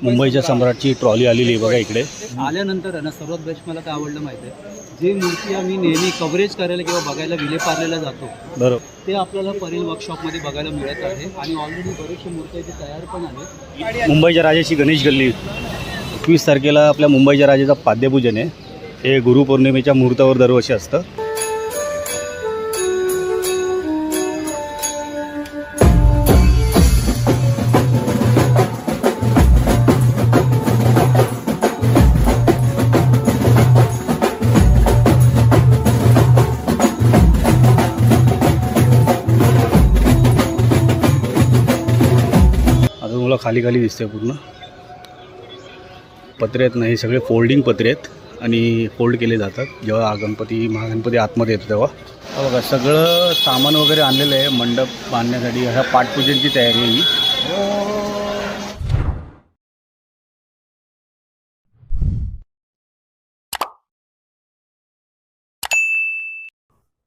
मुंबईच्या सम्राटची ट्रॉली आलेली आहे बघा इकडे. आल्यानंतर आहे ना सर्वात बेस्ट मला काय आवडलं माहिती आहे, जे मूर्ती आम्ही नेहमी कव्हरेज करायला किंवा बघायला विलेपार्लेला जातो बरोबर, ते आपल्याला परेल वर्कशॉपमध्ये बघायला मिळत आहे. आणि ऑलरेडी बरेचसे मूर्त्या इथे तयार पण आहेत. मुंबईच्या राजाची गणेश गल्ली 21 तारखेला आपल्या मुंबईच्या राजाचा पाद्यपूजन आहे. हे गुरुपौर्णिमेच्या मुहूर्तावर दरवर्षी असतं. अजून मला खाली खाली दिसते पूर्ण पत्रे आहेत ना, हे सगळे फोल्डिंग पत्रे आहेत आणि फोल्ड केले जातात जेव्हा गणपती महागणपती आतमध्ये येतो तेव्हा. बघा सगळं सामान वगैरे आणलेलं आहे मंडप बांधण्यासाठी. ह्या पाटपूजनची तयारी आहे ही.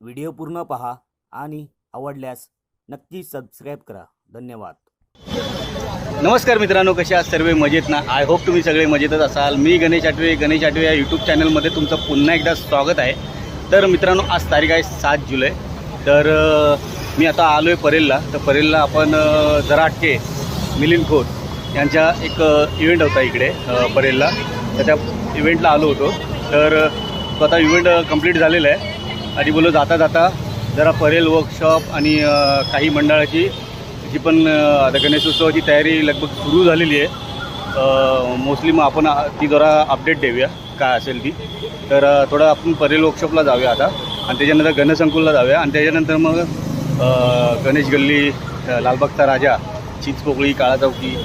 व्हिडिओ पूर्ण पहा आणि आवडल्यास नक्की सबस्क्राईब करा. धन्यवाद. नमस्कार मित्रांनो, कसे आहात सर्व? मजेत ना? आय होप तुम्ही सगळे मजेतच असाल. मी गणेश आठवे या यूट्यूब चॅनलमध्ये तुमचं पुन्हा एकदा स्वागत आहे. तर मित्रांनो, आज तारीख आहे 7 जुलै. तर मी आता आलो आहे परेलला. तर परेलला आपण जराटके मिलिंद खोत यांच्या एक इव्हेंट होता इकडे परेलला. तर त्या इव्हेंटला आलो होतो. तर तो आता इव्हेंट कंप्लीट झालेला आहे. आधी बोललो जाता जाता जरा परेल वर्कशॉप आणि काही मंडळाची जी पण आता गणेशोत्सवाची तयारी लगभग सुरू झालेली आहे. मोस्टली मग आपण ती जरा अपडेट देऊया काय असेल ती. तर थोडं आपण परेल वर्कशॉपला जाऊया आता आणि त्याच्यानंतर गणसंकुलला जाऊया आणि त्याच्यानंतर मग गणेश गल्ली, लालबागचा राजा, चिंचपोकळी, काळा चौकी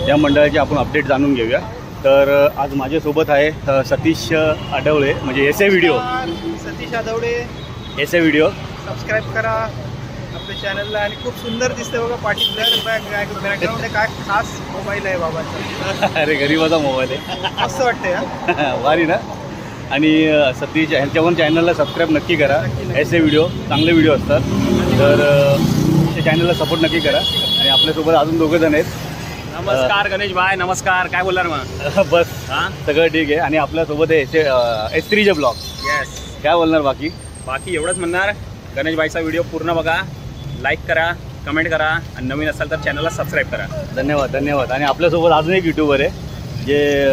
या मंडळाची आपण अपडेट जाणून घेऊया. तर आज माझ्यासोबत आहे सतीश आडवळे, म्हणजे S A video. Satish Advade, S A video subscribe करा आपल्या चॅनलला. आणि खूप सुंदर दिसते बघा पाठी बॅकग्राऊंड. काय खास मोबाईल आहे बाबाचा. अरे गरीबाचा मोबाईल आहे. असं वाटतंय वारी ना. आणि सतीश ह्यांच्या पण चॅनलला सबस्क्राईब नक्की करा. एस ए व्हिडिओ चांगले व्हिडिओ असतात. तर त्या चॅनलला सपोर्ट नक्की करा. आणि आपल्यासोबत अजून दोघं जण आहेत. नमस्कार गणेश भाई, नमस्कार. काय बोलणार मग? बस हां, सगळं ठीक आहे. आणि आपल्यासोबत आहे S3चे ब्लॉग. येस. काय बोलणार बाकी? बाकी एवढंच म्हणणार, गणेश भाईचा व्हिडिओ पूर्ण बघा, लाईक करा, कमेंट करा आणि नवीन असाल तर चॅनलला सबस्क्राईब करा. धन्यवाद धन्यवाद. आणि आपल्यासोबत अजून एक यूट्यूबर आहे जे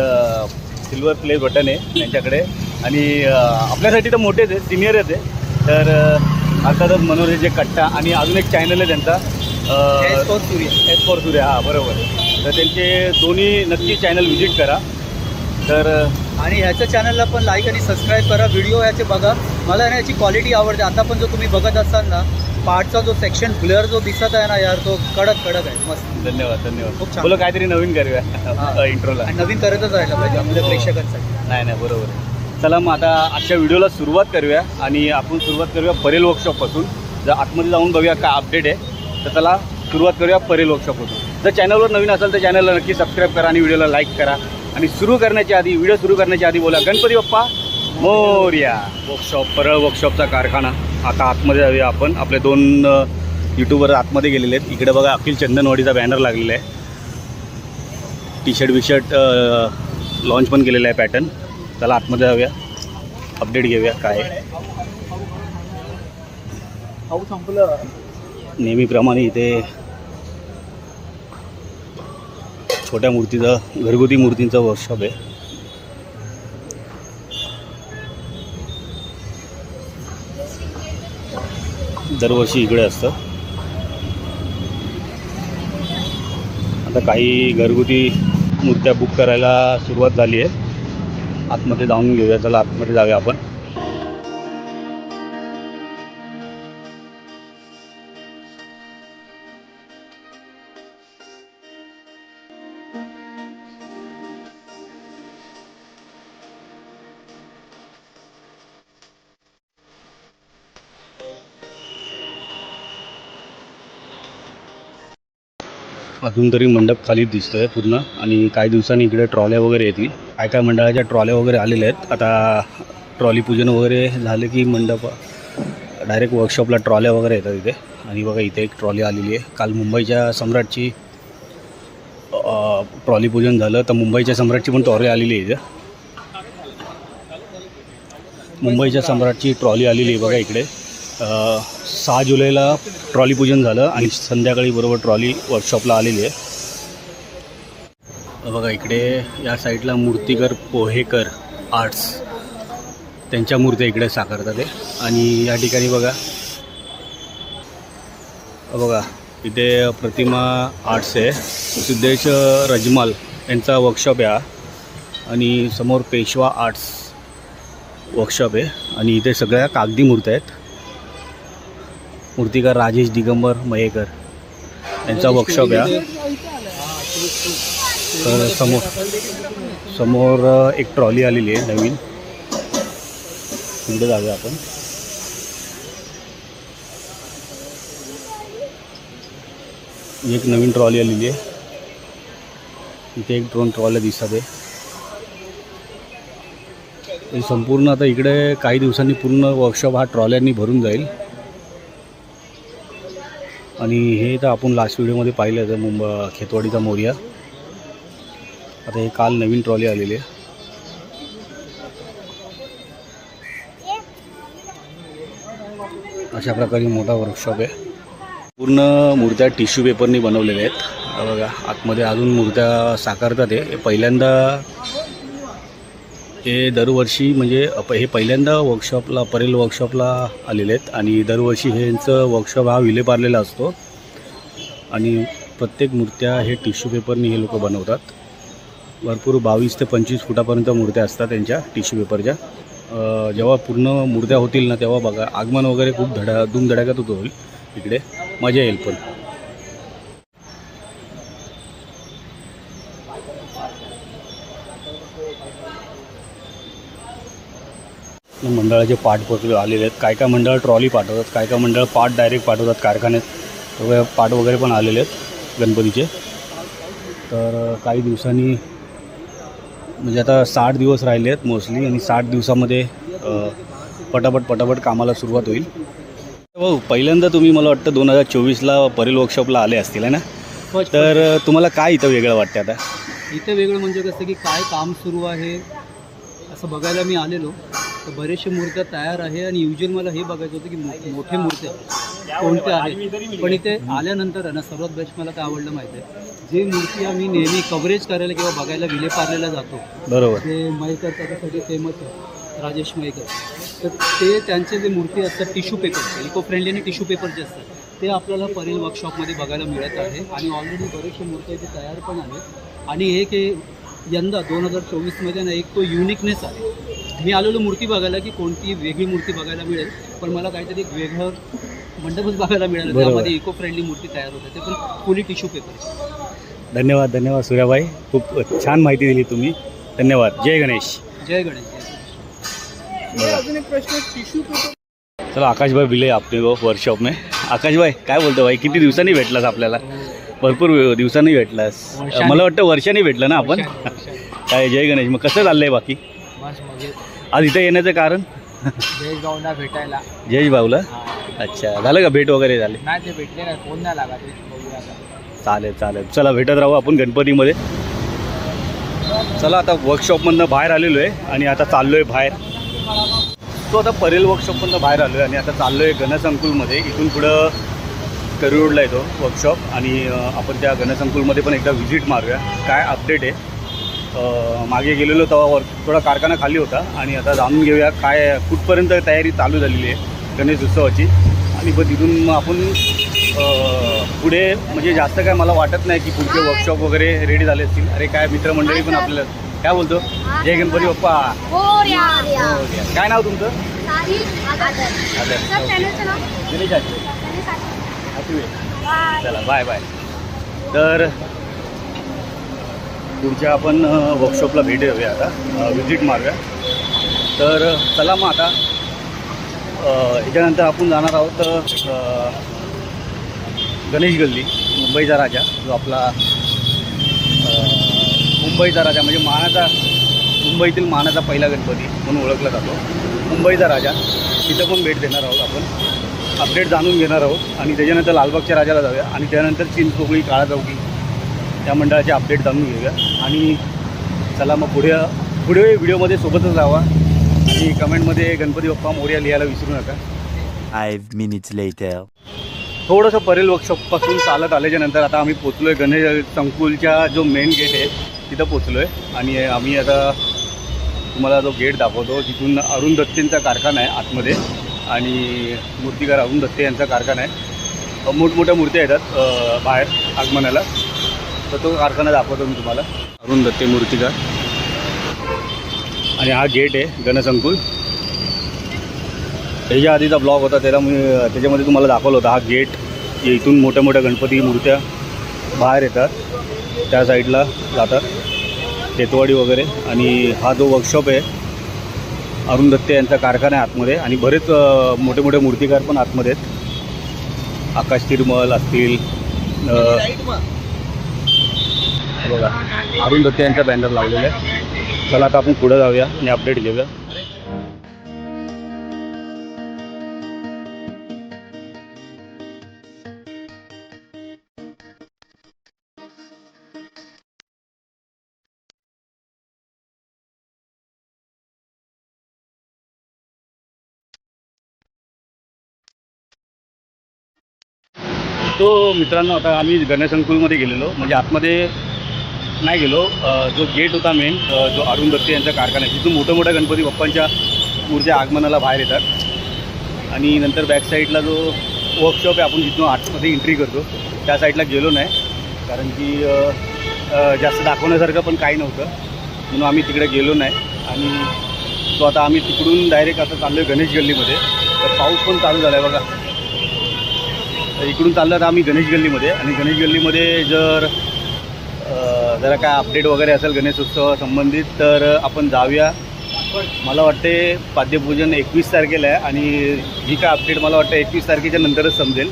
सिल्वर प्ले बटन आहे त्यांच्याकडे. आणि आपल्यासाठी तर मोठेच आहे, सिनियरच आहे. तर अर्थातच मनोरंजन जे कट्टा. आणि अजून एक चॅनल आहे त्यांचा एस फॉर सूर्य. हां बरोबर. तर त्यांचे दोन्ही नक्की चॅनल व्हिजिट करा. तर आणि ह्याच्या चॅनलला पण लाईक आणि सबस्क्राईब करा. व्हिडिओ ह्याचे बघा. मला ना याची क्वालिटी आवडते. आता पण जो तुम्ही बघत असाल ना, पार्टचा जो सेक्शन ब्लर जो दिसत आहे ना यार, तो कडक आहे. मस्त. धन्यवाद धन्यवाद. खूप छान. बोला काहीतरी नवीन करूया इंट्रोला. आणि नवीन करतच राहिलं पाहिजे आपल्या प्रेक्षकांसाठी. नाही बरोबर. चला मग आता आजच्या व्हिडिओला सुरुवात करूया. आणि आपण सुरुवात करूया परेल वर्कशॉपपासून. जर आतमध्ये जाऊन बघूया काय अपडेट आहे. तर चला सुरुवात करूया परेल वर्कशॉपपासून. जर चॅनलवर नवीन असेल तर चॅनलला नक्की सबस्क्राईब करा आणि व्हिडिओला लाईक करा. आणि व्हिडिओ सुरू करण्याच्या आधी बोला गणपती बाप्पा मोरया. वर्कशॉप, परळ वर्कशॉपचा कारखाना. आता आतमध्ये जाऊया आपण. आपले 2 यूट्यूबर आतमध्ये गेलेले आहेत. इकडे बघा अखिल चंदनवाडीचा बॅनर लागलेला आहे. टी शर्ट विशर्ट लॉन्च पण केलेला आहे पॅटर्न. चला आतमध्ये जाऊया, अपडेट घेऊया काय आहे. नेहमीप्रमाणे इथे छोट्या मूर्तीचं, घरगुती मूर्तींचं वर्कशॉप आहे. दरवर्षी इकडे असतं. आता काही घरगुती मूर्त्या बुक करायला सुरुवात झाली आहे. आतमध्ये जाऊन घेऊया. चला आतमध्ये जाऊया आपण. अजून तरी मंडप खालीच दिसतोय पूर्ण. आणि काही दिवसांनी इकडे ट्रॉल्या वगैरे येतील. काय मंडळाच्या ट्रॉल्या वगैरे आलेल्या आहेत. आता ट्रॉली पूजन वगैरे झालं की मंडप डायरेक्ट वर्कशॉपला ट्रॉल्या वगैरे येतात इथे. आणि बघा इथे एक ट्रॉली आलेली आहे. काल मुंबईच्या सम्राटची ट्रॉली पूजन झालं. तर मुंबईच्या सम्राटची पण ट्रॉली आलेली आहे इथं. मुंबईच्या सम्राटची ट्रॉली आलेली आहे बघा इकडे. 6 जुलैला ट्रॉली पूजन झालं आणि संध्याकाळी बरोबर ट्रॉली वर्कशॉपला आलेली आहे. बघा इकडे या साईडला मूर्तिकर पोहेकर आर्ट्स त्यांच्या मूर्त्या इकडे साकारतात आहे. आणि या ठिकाणी बघा इथे प्रतिमा आर्ट्स आहे. सिद्धेश रजमाल यांचा वर्कशॉप आहे हा. आणि समोर पेशवा आर्ट्स वर्कशॉप आहे. आणि इथे सगळ्या कागदी मूर्त्या आहेत. मूर्तिकार राजेश दिगंबर मयेकर यांचा वर्कशॉप आहे. तर समोर एक ट्रॉली आलेली आहे नवीन. पुढे जाऊया आपण. एक नवीन ट्रॉली आलेली आहे. इथे एक 2 ट्रॉल्या दिसत आहे. संपूर्ण आता इकडे काही दिवसांनी पूर्ण वर्कशॉप हा ट्रॉल्यांनी भरून जाईल. आणि हे तर आपण लास्ट व्हिडिओमध्ये पाहिलं तर खेतवाडीचा मोर्या. आता हे काल नवीन ट्रॉली आलेली आहे. अशा प्रकारे मोठा वर्कशॉप आहे. पूर्ण मूर्त्या टिश्यू पेपरनी बनवलेल्या आहेत. बघा आतमध्ये अजून मूर्त्या साकारतात. हे पहिल्यांदा हे दरवर्षी म्हणजे हे पहिल्यांदा वर्कशॉपला परेल वर्कशॉपला आलेले आहेत. आणि दरवर्षी यांचं वर्कशॉप हा विलेपार्लेला असतो. आणि प्रत्येक मूर्त्या हे टिश्यू पेपरनी हे लोक बनवतात. भरपूर 22 ते 25 फुटापर्यंत मूर्त्या असतात त्यांच्या टिश्यू पेपरच्या. जेव्हा पूर्ण मूर्त्या होतील ना तेव्हा बघा आगमन वगैरे खूप धूमधडाक्यात होईल इकडे. मजा येईल. पण मंडळाचे पार्ट आलेले आहेत. काय काय मंडळ ट्रॉली पाठवतात, काय काय मंडळ पार्ट डायरेक्ट पाठवतात कारखान्यात. सगळे पार्ट वगैरे पण आलेले आहेत गणपतीचे. तर काही दिवसांनी म्हणजे आता 60 दिवस राहिले आहेत मोस्टली. आणि 60 दिवसामध्ये पटापट कामाला सुरुवात होईल. हो पहिल्यांदा तुम्ही मला वाटतं 2024ला परेल वर्कशॉपला आले असतील आहे ना. तर तुम्हाला काय इथं वेगळं वाटतं आता? इथे वेगळं म्हणजे कसं की काय काम सुरू आहे असं बघायला मी आलेलो. तर बरेचशे मूर्त्या तयार आहे. आणि युजल मला हे बघायचं होतं की मोठे मूर्त्या कोणत्या आहेत. पण इथे आल्यानंतर आहे ना सर्वात बेस्ट मला काय आवडलं माहिती आहे, जे मूर्ती आम्ही नेहमी कव्हरेज करायला किंवा बघायला विलेपार्लेला जातो. बरोबर. ते मयेकर त्याच्यासाठी फेमस आहे राजेश मयेकर. तर ते त्यांचे जे मूर्ती असतात टिश्यू पेपर इको फ्रेंडली आणि टिश्यू पेपरचे असतात ते आपल्याला परेल वर्कशॉपमध्ये बघायला मिळत आहे. आणि ऑलरेडी बरेचसे मूर्त्या इथे तयार पण आहेत. आणि एक यंदा 2024मध्ये ना एक तो युनिकनेस आहे. मी आलेलो मूर्ती बघायला की कोणती वेगळी मूर्ती बघायला मिळेल. पण मला काहीतरी एक वेगळं मंडपच बघायला मिळालं. त्यामध्ये इको फ्रेंडली मूर्ती तयार होते ते पण फुली टिश्यू पेपर. धन्यवाद सूर्याबाई. खूप छान माहिती दिली तुम्ही. धन्यवाद. जय गणेश. जय गणेश. अजून एक प्रश्न, टिश्यू पेपर. चला आकाश भाई मिले आपने वो वर्कशॉप में. आकाश भाई काय बोलतो भाई, किती दिवसांनी भेटलास आपल्याला? भरपूर दिवसांनी भेटलास. मला वाटतं वर्षांनी भेटलं ना आपण. काय जय गणेश. मग कसं चाललंय बाकी? आज इथं येण्याचं कारण? जयेश भाऊला भेटायला. जयेश भाऊला. अच्छा झालं का भेट वगैरे झाले? नाही ते भेटले नाही, फोन नाही लागत. चालेल. चला भेटत राहू आपण गणपतीमध्ये. चला आता वर्कशॉपमधनं बाहेर आलेलो आहे आणि आता चाललो आहे बाहेर. तो आता परेल वर्कशॉपमधनं बाहेर आलो आहे आणि आता चाललो आहे गणसंकुलमध्ये. इथून पुढं करी रोडला येतो वर्कशॉप. आणि आपण त्या गणसंकुलमध्ये पण एकदा व्हिजिट मारूया काय अपडेट आहे. मागे गेलेलो तेव्हा थोडा कारखाना खाली होता. आणि आता जाणून घेऊया काय कुठपर्यंत तयारी चालू झालेली आहे गणेश उत्सवाची. आणि पण तिथून मग आपण पुढे म्हणजे जास्त काय मला वाटत नाही की पुढचे वर्कशॉप वगैरे रेडी झाले असतील. अरे काय मित्रमंडळी पण आपल्याला काय बोलतो. जय गणपती बाप्पा. काय नाव तुमचं? गणेश आठवे. चला बाय. तर पुढच्या आपण वर्कशॉपला भेट देऊया आता, व्हिजिट मारूया. तर चला मग आता याच्यानंतर आपण जाणार आहोत गणेश गल्ली. मुंबईचा राजा जो आपला मुंबईचा राजा म्हणजे मुंबईतील मानाचा पहिला गणपती म्हणून ओळखला जातो मुंबईचा राजा. तिथं पण भेट देणार आहोत आपण, अपडेट जाणून घेणार आहोत. आणि त्याच्यानंतर लालबागच्या राजाला जाऊया. आणि त्यानंतर चिंचपोकळी, काळा चौकी त्या मंडळाचे अपडेट जाणून घेऊया. आणि चला मग पुढे व्हिडिओमध्ये सोबतच राहा आणि कमेंटमध्ये गणपती बाप्पा मोरया लिहायला विसरू नका. 5 minutes later. थोडंसं परेल वर्कशॉपपासून चालत आल्याच्या नंतर आता आम्ही पोचलो आहे गणेश संकुलच्या जो मेन गेट आहे तिथं पोचलो आहे. आणि आम्ही आता तुम्हाला जो गेट दाखवतो तिथून अरुण दत्तेंचा कारखाना आहे आतमध्ये आणि मूर्तिकार अरुण दत्ते यांचा कारखाना आहे. मोठमोठ्या मूर्त्या येतात बाहेर आगमनाला, तर तो कारखाना दाखवतो मी तुम्हाला. अरुण दत्ते मूर्तिकार आणि हा गेट आहे गणसंकुल. त्याच्या आधीचा ब्लॉग होता त्याच्यामध्ये तुम्हाला दाखवलं होतं हा गेट. इथून मोठ्या मोठ्या गणपती मूर्त्या बाहेर येतात, त्या साईडला जातात टेतवाडी वगैरे. आणि हा जो वर्कशॉप आहे अरुण दत्ते यांचा कारखाना आहे आतमध्ये आणि बरेच मोठे मोठे मूर्तिकार पण आतमध्ये आहेत. आकाश तिरमल असतील, बघा अरुण दत्ते यांचा बॅनर लावलेला आहे. चला आता आपण पुढे जाऊया आणि अपडेट घेऊया. तो मित्रांनो आता आम्ही गणेशंकुलमध्ये गेलेलो, म्हणजे आतमध्ये नाही गेलो. जो गेट होता मेन, जो अरुण दत्ते यांचा कारखाना आहे, तिथून मोठ्या मोठ्या गणपती बाप्पांच्या मूर्त्या आगमनाला बाहेर येतात. आणि नंतर बॅक साईडला जो वर्कशॉप आहे आपण जिथून आतमध्ये एंट्री करतो त्या साईडला गेलो नाही, कारण की जास्त दाखवण्यासारखं पण काही नव्हतं म्हणून आम्ही तिकडे गेलो नाही. आणि तो आता आम्ही तिकडून डायरेक्ट आता चाललो आहे गणेश गल्लीमध्ये. तर पाऊस पण चालू झाला आहे बघा. इकडून चाललं तर आम्ही गणेश गल्लीमध्ये. आणि गणेश गल्लीमध्ये जरा काय अपडेट वगैरे असेल गणेशोत्सवा संबंधित तर आपण जाऊया. मला वाटते पाद्यपूजन 21 तारखेला आहे आणि ही काय अपडेट मला वाटतं 21 तारखेच्या नंतरच समजेल.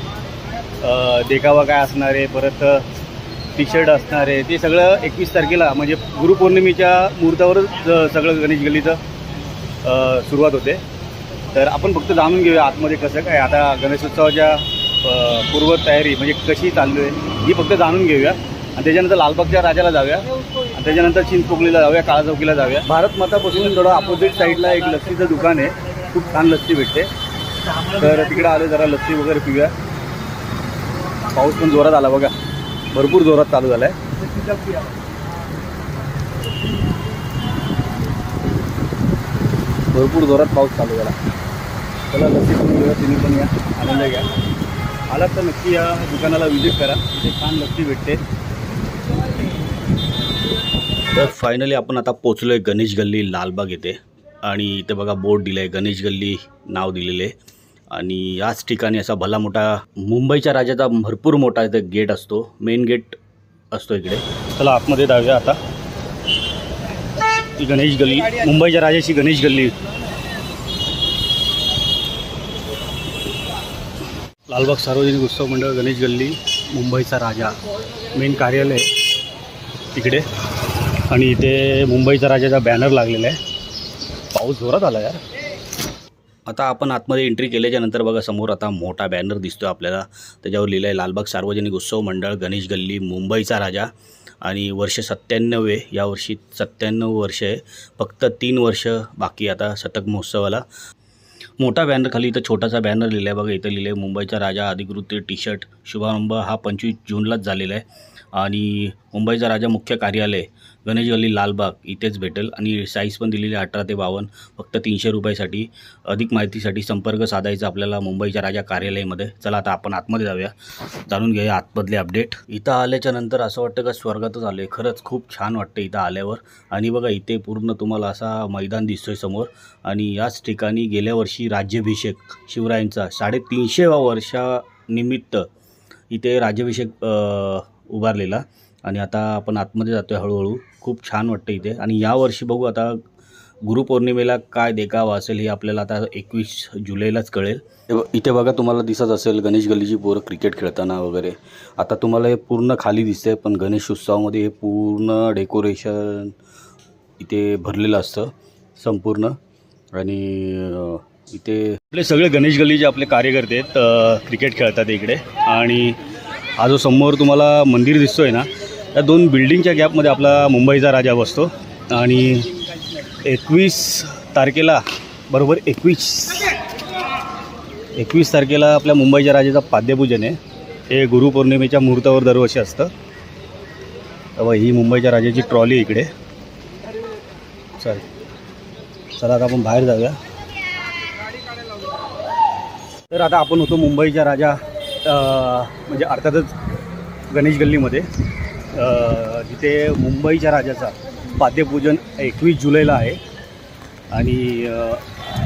देखावा काय असणार आहे, परत टी शर्ट असणार आहे, ते सगळं 21 तारखेला म्हणजे गुरुपौर्णिमेच्या मुहूर्तावरच सगळं गणेश गल्लीचं सुरुवात होते. तर आपण फक्त जाणून घेऊया आतमध्ये कसं काय आता गणेशोत्सवाच्या पूर्वतयारी म्हणजे कशी चालू आहे ही फक्त जाणून घेऊया. आणि त्याच्यानंतर लालबागच्या राजाला जाऊया आणि त्याच्यानंतर चिंचपोकलीला जाऊया, काळा चौकीला जाऊया. भारत मातापासून थोडं अपोजिट साईडला एक लस्सीचं दुकान आहे, खूप छान लस्सी भेटते. तर तिकडे आले जरा लस्सी वगैरे पिऊया. पाऊस पण जोरात आला बघा, भरपूर जोरात चालू झाला आहे. भरपूर जोरात पाऊस चालू झाला. चला लस्सी पण घेऊया, तुम्ही पण या, आनंद घ्या. आलात तर नक्की या दुकानाला व्हिजिट करा, तिथे छान लस्सी भेटते. तर फायनली आपण आता पोचलो आहे गणेश गल्ली लालबाग येथे. आणि इथे बघा बोर्ड दिलं आहे, गणेश गल्ली नाव दिलेलं आहे. आणि याच ठिकाणी असा भला मोठा मुंबईच्या राजाचा भरपूर मोठा इथे गेट असतो, मेन गेट असतो इकडे. चला आतमध्ये जाऊया आता. ही गणेश गल्ली, मुंबईच्या राजाची गणेश गल्ली. लालबाग सार्वजनिक उत्सव मंडळ गणेश गल्ली, मुंबईचा राजा, मेन कार्यालय तिकडे. आणि इथे मुंबईचा राजाचा बॅनर लागलेला आहे. पाऊस जोरात आला यार. आता आपण आतमध्ये एंट्री केल्याच्या नंतर बघा समोर आता मोठा बॅनर दिसतो आपल्याला, त्याच्यावर लिहिलं आहे लालबाग सार्वजनिक उत्सव मंडळ गणेश गल्ली मुंबईचा राजा. आणि वर्ष 97 आहे, यावर्षी 97 वर्ष आहे. फक्त 3 वर्ष बाकी आता शतक महोत्सवाला. मोठा बॅनर खाली इथं छोटासा बॅनर लिहिला आहे बघा, इथं लिहिलं आहे मुंबईचा राजा अधिकृत टी शर्ट. शुभारंभ हा 25 जूनलाच झालेला आहे. आणि मुंबईचा राजा मुख्य कार्यालय गणेश गल्ली लालबाग इथेच भेटेल. आणि साईज पण दिलेली आहे 18 ते 52, फक्त 300 रुपयासाठी. अधिक माहितीसाठी संपर्क साधायचा आपल्याला मुंबईच्या राजा कार्यालयामध्ये. चला आता आपण आतमध्ये जाऊया, जाणून घेऊया आतमधले अपडेट. इथं आल्याच्या नंतर असं वाटतं का स्वर्गातच आलं आहे. खरंच खूप छान वाटतं इथं आल्यावर. आणि बघा इथे पूर्ण तुम्हाला असा मैदान दिसतोय समोर. आणि याच ठिकाणी गेल्या वर्षी राज्याभिषेक शिवरायांचा 350व्या वर्षानिमित्त इथे राज्याभिषेक उभारलेला. आणि आता आपण आतमध्ये जातो आहे हळूहळू. खूप छान वाटतं इथे. आणि यावर्षी बघू आता गुरुपौर्णिमेला काय देखावा असेल हे आपल्याला आता 21 जुलैलाच कळेल. इथे बघा तुम्हाला दिसत असेल गणेश गल्लीची पोरं क्रिकेट खेळताना वगैरे. आता तुम्हाला हे पूर्ण खाली दिसतंय, पण गणेश उत्सवामध्ये हे पूर्ण डेकोरेशन इथे भरलेलं असतं संपूर्ण. आणि इथे आपले सगळे गणेश गल्लीचे आपले कार्यकर्ते आहेत, क्रिकेट खेळतात इकडे. आणि हा जो समोर तुम्हाला मंदिर दिसतोय ना, या 2 बिल्डिंगच्या गॅपमध्ये आपला मुंबईचा राजा बसतो आणि 21 तारखेला बरोबर 21 तारखेला आपल्या मुंबईच्या राजाचा पाद्यपूजन आहे. हे गुरुपौर्णिमेच्या मुहूर्तावर दरवर्षी असतं. तेव्हा ही मुंबईच्या राजाची ट्रॉली इकडे. चला आता आपण बाहेर जाऊया. तर आता आपण होतो मुंबईच्या राजा म्हणजे अर्थातच गणेश गल्लीमध्ये, जिथे मुंबईच्या राजाचा पाद्यपूजन 21 जुलैला आहे आणि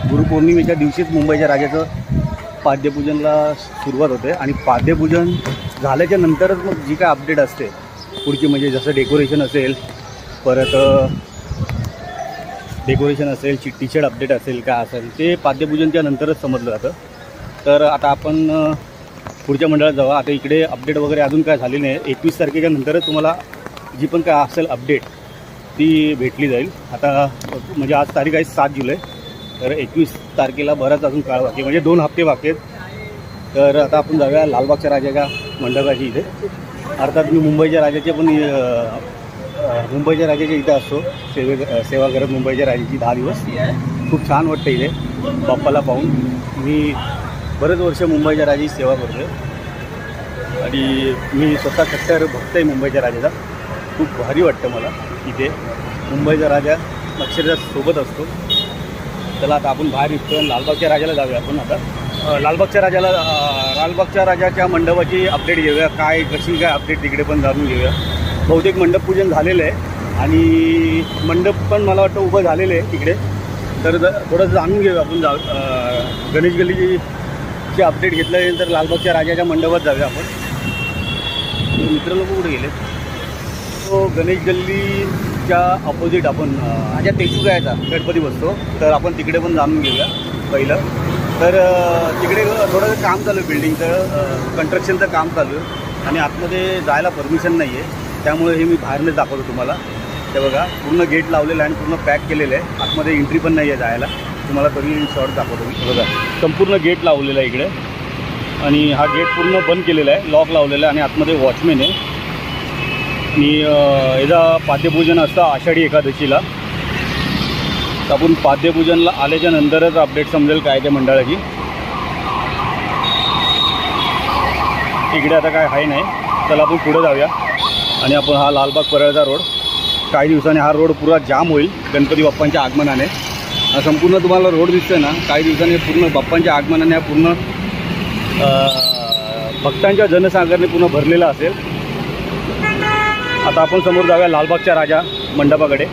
गुरुपौर्णिमेच्या दिवशीच मुंबईच्या राजाचं पाद्यपूजनला सुरुवात होते आणि पाद्यपूजन झाल्याच्या नंतरच मग जी काय अपडेट असते पुढची, म्हणजे जसं डेकोरेशन असेल, परत टी शर्ट अपडेट असेल, काय असेल ते पाद्यपूजनच्या नंतरच समजलं जातं. तर आता आपण पुढच्या मंडळात जाऊ. आता इकडे अपडेट वगैरे अजून काय झाली नाही. 21 तारखेच्या नंतरच तुम्हाला जी पण काय असेल अपडेट ती भेटली जाईल. आता म्हणजे आज तारीख आहे 7 जुलै, तर 21 तारखेला बराच अजून काळ बाकी, म्हणजे 2 हफ्ते बाकी आहेत. तर आता आपण जाऊया लालबागच्या राजाच्या मंडपाची इथे. अर्थात मी मुंबईच्या राजाच्या इथे असतो सेवा करत मुंबईच्या राजाची 10 दिवस. खूप छान वाटतं इथे बाप्पाला पाहून. मी बरेच वर्ष मुंबईच्या राजाची सेवा करतो आणि मी स्वतः कट्टर भक्त आहे मुंबईच्या राजाचा. खूप भारी वाटतं मला इथे मुंबईचा राजा अक्षरशः सोबत असतो. चला आता आपण बाहेर निघतो, लालबागच्या राजाला जाऊया आपण. आता लालबागच्या राजाच्या मंडपाची अपडेट घेऊया, कशी काय अपडेट तिकडे पण जाणून घेऊया. बहुतेक मंडप पूजन झालेलं आहे आणि मंडप पण मला वाटतं उभं झालेलं आहे तिकडे. तर थोडंसं जाणून घेऊया आपण. गणेश गल्लीची अपडेट घेतलं तर लालबागच्या राजाच्या मंडपात जाऊया आपण. मित्र लोक कुठे गेले? तो गणेश गल्लीच्या अपोजिट आपण माझ्या तेजूगायचा गणपती बसतो, तर आपण तिकडे पण जाणून घेऊया पहिलं. तर तिकडे थोडंसं काम चालू आहे, बिल्डिंगचं कन्स्ट्रक्शनचं काम चालू आहे आणि आतमध्ये जायला परमिशन नाही आहे. त्यामुळे हे मी बाहेरनंच दाखवतो तुम्हाला. ते बघा पूर्ण गेट लावलेलं आहे आणि पूर्ण पॅक केलेलं आहे. आतमध्ये एंट्री पण नाही आहे जायला. तुम्हाला तरी शॉर्ट दाखवतो मी. बघा संपूर्ण गेट लावलेलं आहे इकडे आणि हा गेट पूर्ण बंद केलेला आहे, लॉक लावलेला आहे आणि आतमध्ये वॉचमॅन आहे. आणि याचा पाद्यपूजन असतं आषाढी एकादशीला. तर आपण पाद्यपूजनला आल्याच्या नंतरच अपडेट समजेल काय त्या मंडळाची. इकडे आता काय आहे नाही. चला आपण पुढे जाऊया आणि आपण हा लालबाग परळचा रोड. काही दिवसांनी हा रोड पुरा जाम होईल गणपती बाप्पांच्या आगमनाने. हा संपूर्ण तुम्हाला रोड दिसतोय ना, काही दिवसांनी पूर्ण बाप्पांच्या आगमनाने हा पूर्ण भक्तांच्या जनसागरने पूर्ण भरलेला असेल. आता आपण समोर जाऊया लालबागच्या राजा मंडपाकडे.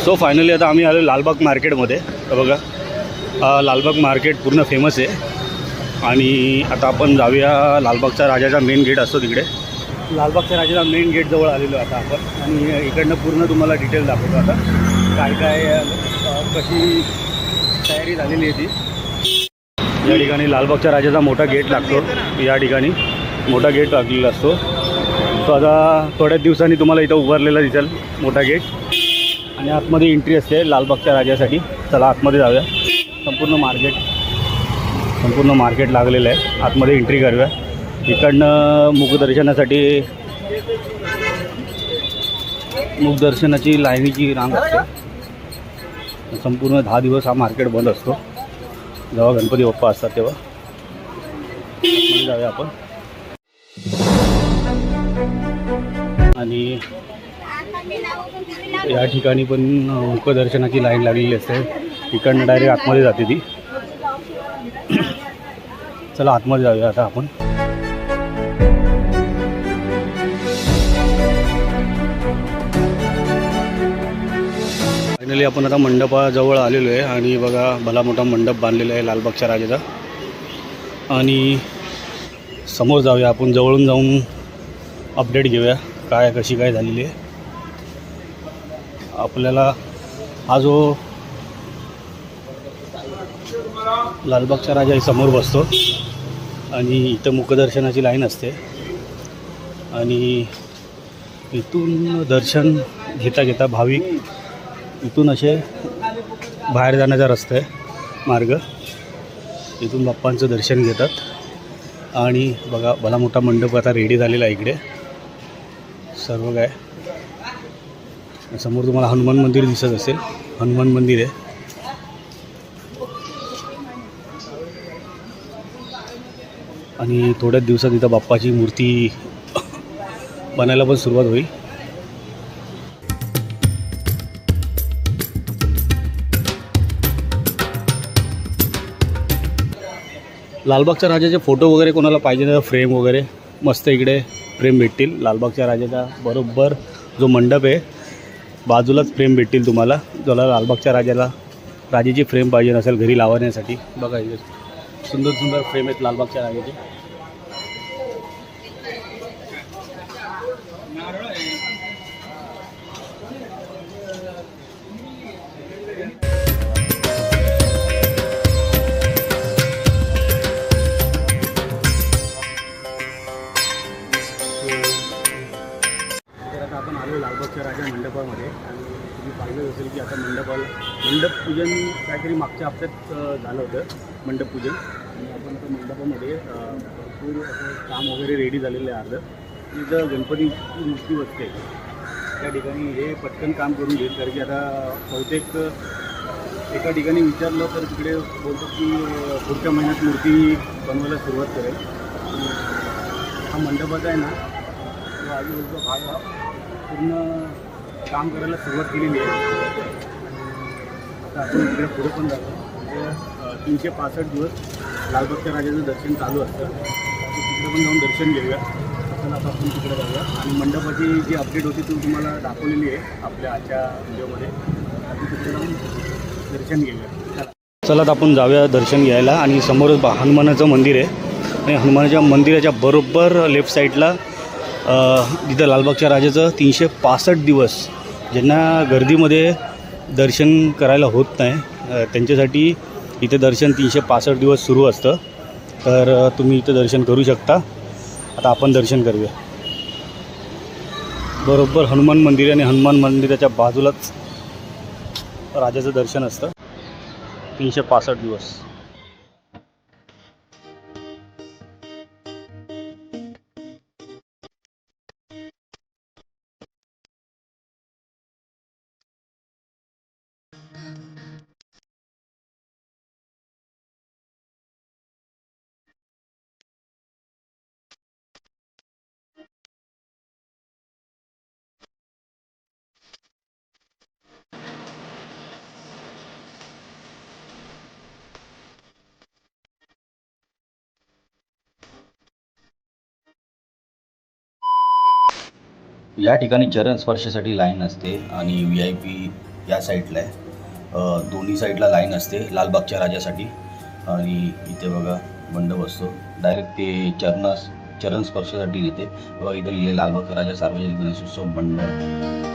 सो फायनली आता आम्ही आलो लालबाग मार्केटमध्ये. तर बघा लालबाग मार्केट पूर्ण फेमस आहे आणि आता आपण जाऊया लालबागच्या राजाचा मेन गेट असतो तिकडे. लालबागच्या राजाचा मेन गेट जवळ आलेलो आता आपण आणि इकडनं पूर्ण तुम्हाला डिटेल दाखवतो आता काय कशी तयारी झालेली आहे ती. या ठिकाणी लालबागच्या राजाचा मोठा गेट लागतो. या ठिकाणी मोठा गेट लागलेला असतो. तो आता थोड्याच दिवसांनी तुम्हाला इथं उभारलेला दिसेल मोठा गेट आणि आतमध्ये एंट्री असते लालबागच्या राजासाठी. चला आतमध्ये जाऊया. संपूर्ण मार्केट लागलेलं आहे. आतमध्ये एंट्री करूया. इकडनं मुखदर्शनाची लाईनीची रांग असते. संपूर्ण 10 दिवस हा मार्केट बंद असतो. जेव्हा गणपती बाप्पा असतात तेव्हा. आतमध्ये जाऊया आपण. आणि या ठिकाणी पण मुखदर्शनाची लाईन लागलेली असते. इकडनं डायरेक्ट आतमध्ये जाते ती. चला आतमध्ये जाऊया आता आपण. फायनली आपण आता मंडपाजवळ आलेलो आहे आणि बघा भला मोठा मंडप बांधलेला आहे लालबागच्या राजाचा. आणि समोर जाऊया आपण, जवळून जाऊन अपडेट घेऊया कशी काय झालेली आहे. आपल्याला हा जो लालबागचा राजा समोर बसतो आणि इथं मुखदर्शनाची लाईन असते आणि इथून दर्शन घेता भाविक इथून असे बाहेर जाण्याचा रस्ता आहे मार्ग. इथून बाप्पांचं दर्शन घेतात आणि बघा भला मोठा मंडप आता रेडी झालेला आहे इकडे सर्व काय. समोर तुम्हाला हनुमान मंदिर दिसत असेल, हनुमान मंदिर आहे. आणि थोड्याच दिवसात इथं बाप्पाची मूर्ती बनायला पण सुरुवात होईल. लालबागच्या राजाचे फोटो वगैरे कोणाला पाहिजे तर फ्रेम वगैरे मस्त इकडे फ्रेम भेटतील. लालबागच्या राजाचा बरोबर जो मंडप आहे बाजूलाच फ्रेम भेटतील तुम्हाला. ज्याला लालबागच्या राजाची फ्रेम पाहिजे नसेल घरी लावण्यासाठी, बघा इथे सुंदर सुंदर फ्रेम आहेत लालबागच्या राजाचे. आपण आलो लालबागच्या राजा मंडपामध्ये आणि तुम्ही पाहिलं असेल की आता मंडप पूजन काहीतरी मागच्या हप्त्यात झालं होतं मंडप पूजन. आणि आपण आता मंडपामध्ये भरपूर असं काम वगैरे रेडी झालेलं आहे. अर्धं तिथं गणपतीची मूर्ती बसते त्या ठिकाणी हे पटकन काम करून घेईल. कारण की आता बहुतेक एका ठिकाणी विचारलं तर तिकडे बोलतो की पुढच्या महिन्यात मूर्ती बनवायला सुरुवात करेल. हा मंडपाचा आहे ना तो आजूबाजूचा भाग हा पूर्ण काम करायला सुरुवात केलेली आहे. आता आपण तिकडे पुढे पण जातो. म्हणजे 365 दिवस लालबागच्या राजाचं दर्शन चालू असतं. तिकडे पण जाऊन दर्शन घेऊया. असं आता आपण तिकडे जाऊया. आणि मंडपाची जी अपडेट होती ती तुम्हाला दाखवलेली आहे आपल्या आजच्या व्हिडिओमध्ये. आता तिकडे जाऊन दर्शन घेऊया. चला आपण जाऊया दर्शन घ्यायला. आणि समोर हनुमानाचं मंदिर आहे आणि हनुमानाच्या मंदिराच्या बरोबर लेफ्ट साईडला तिथं लालबागच्या राजाचं 365 दिवस ज्यांना गर्दीमध्ये दर्शन करायला होत नाही त्यांच्यासाठी इथे दर्शन 365 दिवस सुरू असतं. तर तुम्ही इथं दर्शन करू शकता. आता आपण दर्शन करूया. बरोबर हनुमान मंदिर आणि हनुमान मंदिराच्या बाजूलाच राजाचं दर्शन असतं 365 दिवस. या ठिकाणी चरण स्पर्शासाठी लाईन असते आणि VIP या साईडला आहे. दोन्ही साईडला लाईन असते लालबागच्या राजासाठी. आणि इथे बघा मंडप असतो डायरेक्ट ते चरण स्पर्शासाठी येते. बघा इथे लिहिले लालबागचा राजा सार्वजनिक गणेशोत्सव मंडळ.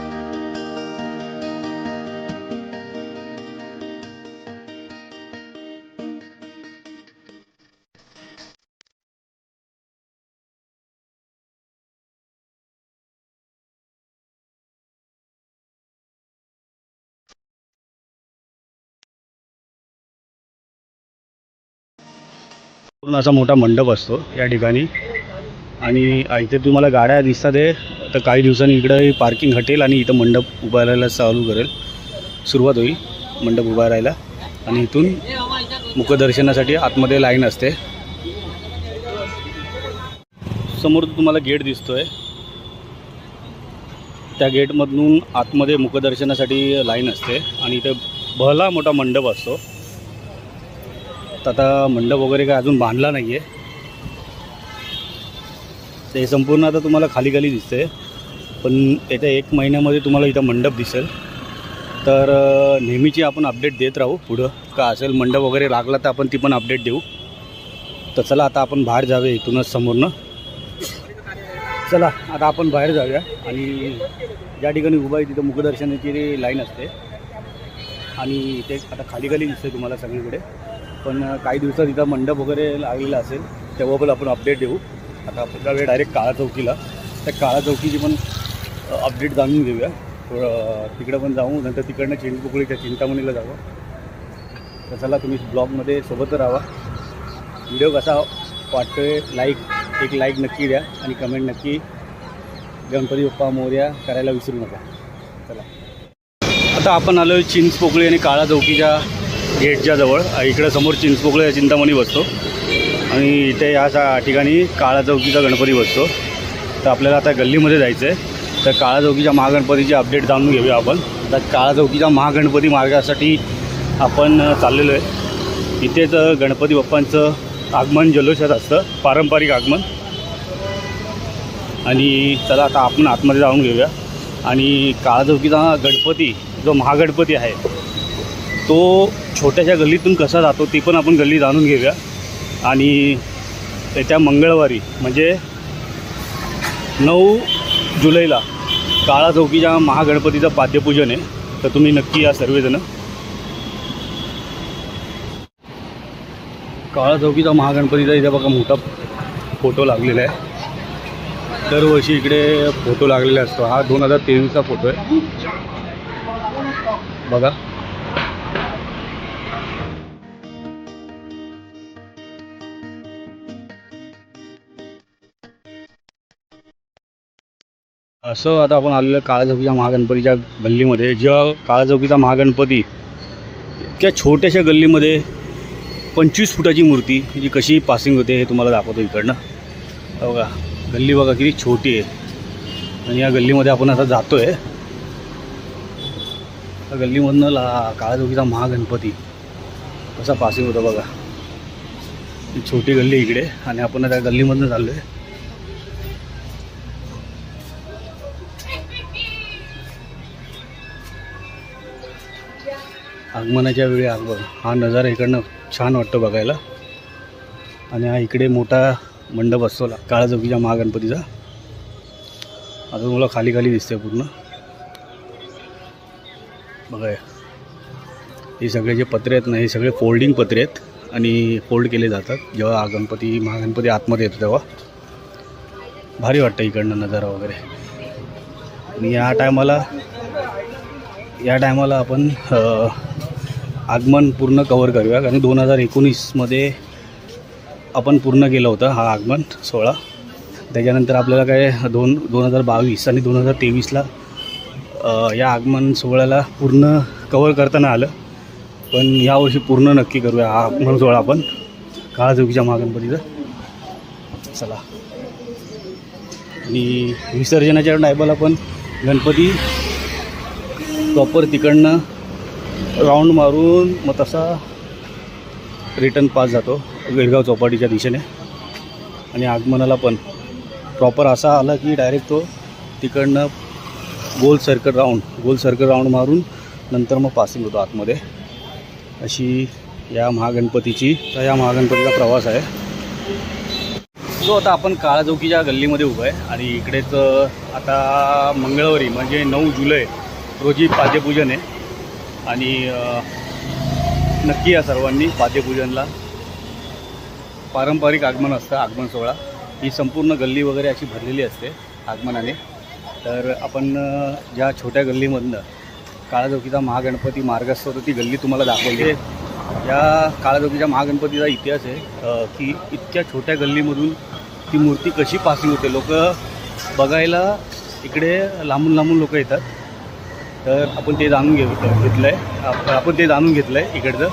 पूर्ण असा मोठा मंडप असतो या ठिकाणी. आणि इथे तुम्हाला गाड्या दिसतात आहे. तर काही दिवसांनी इकडं पार्किंग हटेल आणि इथं मंडप उभा राहायला चालू करेल. सुरुवात होईल मंडप उभा राहायला. आणि इथून मुखदर्शनासाठी आतमध्ये लाईन असते. समोर तुम्हाला गेट दिसतोय त्या गेटमधून आतमध्ये मुखदर्शनासाठी लाईन असते. आणि इथे भला मोठा मंडप असतो. आता मंडप वगैरे काय अजून बांधला नाही आहे. ते संपूर्ण आता तुम्हाला खाली दिसते. पण येत्या 1 महिन्यामध्ये तुम्हाला इथं मंडप दिसेल. तर नेहमीची आपण अपडेट देत राहू. पुढं का असेल मंडप वगैरे लागला तर आपण ती पण अपडेट देऊ. तर चला आता आपण बाहेर जाऊया इथूनच समोरनं. चला आता आपण बाहेर जाऊया. आणि ज्या ठिकाणी उभा आहे तिथं मुखदर्शनाची लाईन असते. आणि ते आता खाली दिसते तुम्हाला सगळीकडे. पण काही दिवसात इथं मंडप वगैरे लागलेला असेल तेव्हा पण आपण अपडेट देऊ. आता आपण जाऊया डायरेक्ट काळा चौकीला. त्या काळा चौकीची पण अपडेट जाणून घेऊया. तिकडं पण जाऊ. नंतर तिकडनं चिंचपोकळीच्या चिंतामणीला जावं. तर चला तुम्ही ब्लॉगमध्ये सोबत राहा. व्हिडिओ कसा वाटतोय एक लाईक नक्की द्या आणि कमेंट नक्की गणपती बाप्पा मोरया करायला विसरू नका. चला आता आपण आलो आहे चिंचपोकळी आणि काळा चौकीच्या गेटच्या जवळ. इकडं समोर चिंचपोकळी चिंतामणी बसतो आणि इथे या ठिकाणी काळा चौकीचा गणपती बसतो. तर आपल्याला आता गल्लीमध्ये जायचं आहे. तर काळा चौकीच्या महागणपतीची अपडेट जाणून घेऊया आपण. आता काळा चौकीच्या महागणपती मार्गासाठी आपण चाललेलो आहे. इथेच गणपती बाप्पांचं आगमन जल्लोषात असतं, पारंपरिक आगमन. आणि चला आता आपण आतमध्ये जाऊन घेऊया. आणि काळा चौकीचा गणपती जो महागणपती आहे तो छोट्याशा गल्लीतून कसा जातो ती पण आपण गल्ली जाणून घेऊया. आणि येत्या मंगळवारी म्हणजे 9 जुलैला काळा चौकीच्या महागणपतीचं पाद्यपूजन आहे. तर तुम्ही नक्की या सर्वजण. काळा चौकीचा महागणपतीचा इथे बघा मोठा फोटो लागलेला आहे. दरवर्षी इकडे फोटो लागलेला असतो. हा 2023चा फोटो आहे बघा. असं आता आपण आलेलं काळा चौकीच्या महागणपतीच्या गल्लीमध्ये. जेव्हा काळा चौकीचा महागणपती इतक्या छोट्याशा गल्लीमध्ये 25 फुटाची मूर्ती जी कशी पासिंग होते हे तुम्हाला दाखवतो इकडनं. बघा गल्ली बघा किती छोटी आहे. आणि या गल्लीमध्ये आपण आता जातो आहे. त्या गल्लीमधनं काळा चौकीचा महागणपती कसा पासिंग होता बघा. ही छोटी गल्ली इकडे आणि आपण त्या गल्लीमधनं चाललो आहे. आगमनाच्या वेळी आगमन हा नजारा इकडनं छान वाटतो बघायला. आणि हा इकडे मोठा मंडप असतो काळा चौकीच्या महागणपतीचा. आता तुम्हाला खाली खाली दिसते पूर्ण बघा. हे सगळे जे पत्रे आहेत ना हे सगळे फोल्डिंग पत्रे आहेत आणि फोल्ड केले जातात. जेव्हा महागणपती आतमध्ये येतो तेव्हा भारी वाटतं इकडनं नजारा वगैरे. आणि या टायमाला आपण आगमन पूर्ण कवर करूया. कारण 2019मध्ये आपण पूर्ण केलं होतं हा आगमन सोहळा. त्याच्यानंतर आपल्याला काय 2022 आणि 2023ला या आगमन सोहळ्याला पूर्ण कवर करता नाही आलं. पण यावर्षी पूर्ण नक्की करूया हा आगमन सोहळा आपण काळा चौकीच्या महागणपतीचा. चला. आणि विसर्जनाच्या टायमाला पण गणपती प्रॉपर तिकडनं राऊंड मारून मग तसा रिटर्न पास जातो गिरगाव चौपाटीच्या दिशेने. आणि आगमनाला पण प्रॉपर असा आला की डायरेक्ट तो तिकडनं गोल सर्कल राऊंड मारून नंतर मग पासिंग होतो आतमध्ये. अशी या महागणपतीचा प्रवास आहे. जो आता आपण काळा चौकीच्या गल्लीमध्ये उभं आहे. आणि इकडेच आता मंगळवारी म्हणजे 9 जुलै रोजी पाद्यपूजन आहे. आणि नक्की या सर्वांनी पाद्यपूजनला. पारंपरिक आगमन असतं आगमन सोहळा. ही संपूर्ण गल्ली वगैरे अशी भरलेली असते आगमनाने. तर आपण ज्या छोट्या गल्लीमधनं काळा चौकीचा महागणपती मार्ग असतो तर ती गल्ली तुम्हाला दाखवली. या काळा चौकीच्या महागणपतीचा इतिहास आहे की इतक्या छोट्या गल्लीमधून ती मूर्ती कशी पासिंग होते. लोक बघायला इकडे लांबून लोक येतात. तर आपण ते जाणून घेतलं आहे इकडचं.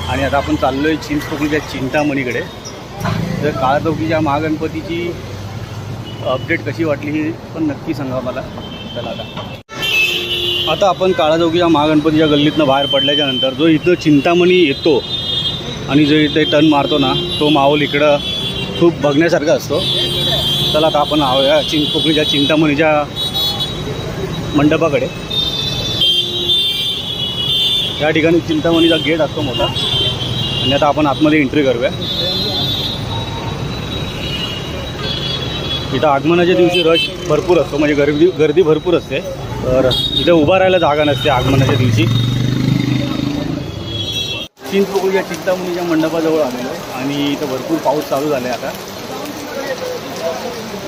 आणि आता आपण चाललो आहे चिंचपोकळीच्या चिंतामणीकडे. तर काळा चौकीच्या महागणपतीची अपडेट कशी वाटली ही पण नक्की सांगा मला. चला आता आपण काळा चौकीच्या महागणपतीच्या गल्लीतनं बाहेर पडल्याच्या नंतर जो इथं चिंतामणी येतो आणि जो इथे टर्न मारतो ना तो माहोल इकडं खूप बघण्यासारखा असतो. चला आता आपण आहोया चिंचपोकळीच्या चिंतामणीच्या मंडपाकडे. या ठिकाणी चिंतामणीचा गेट असतो मोठा. आणि आता आपण आतमध्ये एंट्री करूया. इथं आगमनाच्या दिवशी रश भरपूर असतो म्हणजे गर्दी भरपूर असते. तर इथे उभा राहायला जागा नसते आगमनाच्या दिवशी. चिंचपोकळीच्या चिंतामणीच्या मंडपाजवळ आलेलो आहे. आणि इथं भरपूर पाऊस चालू झाला आहे. आता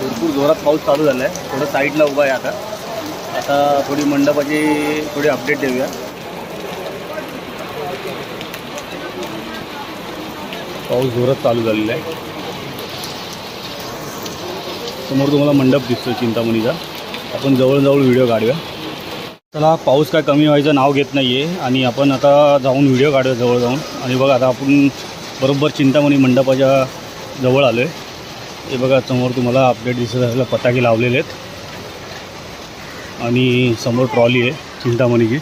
भरपूर जोरात पाऊस चालू झाला आहे. थोडं साईडला उभा आहे आता थोडी मंडपाची अपडेट देऊया. पाऊस जोरात चालू झालेला आहे. समोर तुम्हाला मंडप दिसतो चिंतामणीचा. आपण जवळ व्हिडिओ काढूया. चला, पाऊस काय कमी व्हायचं नाव घेत नाही आहे आणि आपण आता जाऊन व्हिडिओ काढूया जवळ जाऊन. आणि बघा आता आपण बरोबर चिंतामणी मंडपाच्या जवळ आलो आहे. हे बघा समोर तुम्हाला अपडेट दिसत असेल, पताके लावलेले आहेत आणि समोर ट्रॉली आहे चिंतामणीची.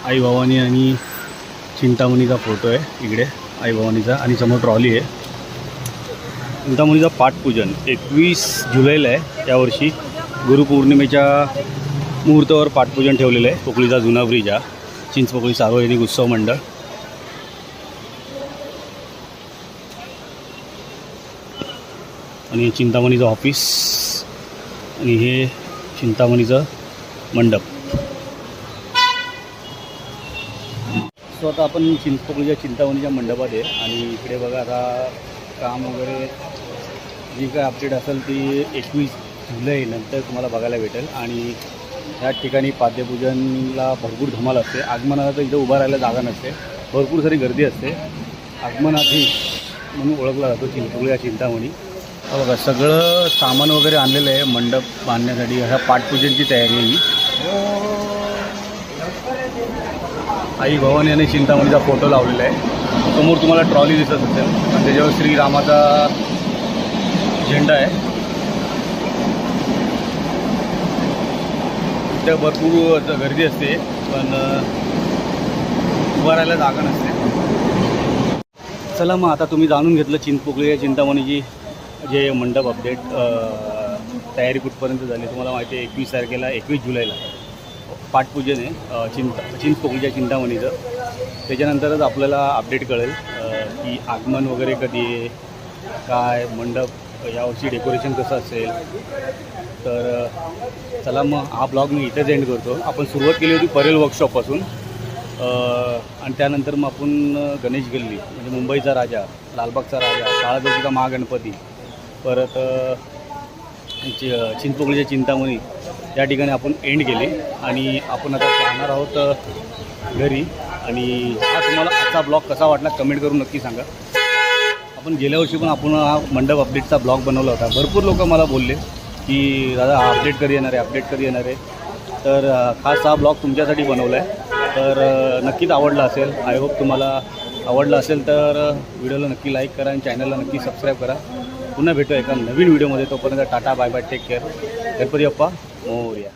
आई भवानी आणि चिंतामणीचा फोटो आहे इकडे, आई भवानीचा, आणि समोर ट्रॉली आहे. चिंतामणीचं पाठपूजन 21 जुलैला आहे यावर्षी. गुरुपौर्णिमेच्या मुहूर्तावर पाठपूजन ठेवलेलं आहे. पोकळीचा जुना ब्रिज हा चिंचपोकळी सार्वजनिक उत्सव मंडळ. आणि चिंतामणीचं ऑफिस आणि हे चिंतामणीचं मंडप. सो आता आपण चिंचपोकळीच्या चिंतामणीच्या मंडपात आहे आणि इकडे बघा आता काम वगैरे जी काय अपडेट असेल ती 21 जुलै नंतर तुम्हाला बघायला भेटेल. आणि या ठिकाणी पाद्यपूजनला भरपूर धमाल असते. आगमनाला तर इथं उभा राहायला जागा नसते, भरपूर सारी गर्दी असते. आगमनाधी म्हणून ओळखला जातो चिंचपोकळी या चिंतामणी. बघा सगळं सामान वगैरे आणलेलं आहे मंडप बांधण्यासाठी. ह्या पाठपूजनची तयारी आहे ही. आई भवानी आणि चिंतामणीचा फोटो लावलेला आहे. समोर तुम्हाला ट्रॉली दिसत असेल आणि त्याच्यावर श्रीरामाचा झेंडा आहे. इथे भरपूर गर्दी असते पण उभा राहायला जागा नसते. चला मग आता तुम्ही जाणून घेतलं चिंचपोकळी या चिंतामणीची जे मंडप अपडेट तयारी कुठपर्यंत झाली. तुम्हाला माहिती आहे 21 तारखेला 21 जुलैला पाठपूजन आहे चिंचपोकळीच्या चिंतामणीचं. त्याच्यानंतरच आपल्याला अपडेट कळेल की आगमन वगैरे कधी आहे, काय मंडप यावर्षी डेकोरेशन कसं असेल. तर चला मग हा ब्लॉग मी इथेच एंड करतो. आपण सुरुवात केली होती परेल वर्कशॉपपासून आणि त्यानंतर मग आपण गणेश गल्ली म्हणजे मुंबईचा राजा, लालबागचा राजा, काळाचौकीचा महागणपती, परत चिंचपोकळीच्या चिंतामणी या ठिकाणी आपण एंड केली. आणि आपण आता जाणार आहोत घरी. आणि हा तुम्हाला आजचा ब्लॉग कसा वाटला कमेंट करून नक्की सांगा. आपण गेल्या वर्षी पण आपण हा मंडप अपडेटचा ब्लॉग बनवला होता. भरपूर लोक मला बोलले की दादा हा अपडेट कधी येणार आहे. तर खास हा ब्लॉग तुमच्यासाठी बनवला आहे. तर नक्कीच आवडला असेल. आय होप तुम्हाला आवडला असेल तर व्हिडिओला नक्की लाईक करा आणि चॅनलला नक्की सबस्क्राईब करा. पुन्हा भेटू एका नवीन व्हिडिओमध्ये. तोपर्यंत tata, bye bye, take care. Ganpati Bappa Morya.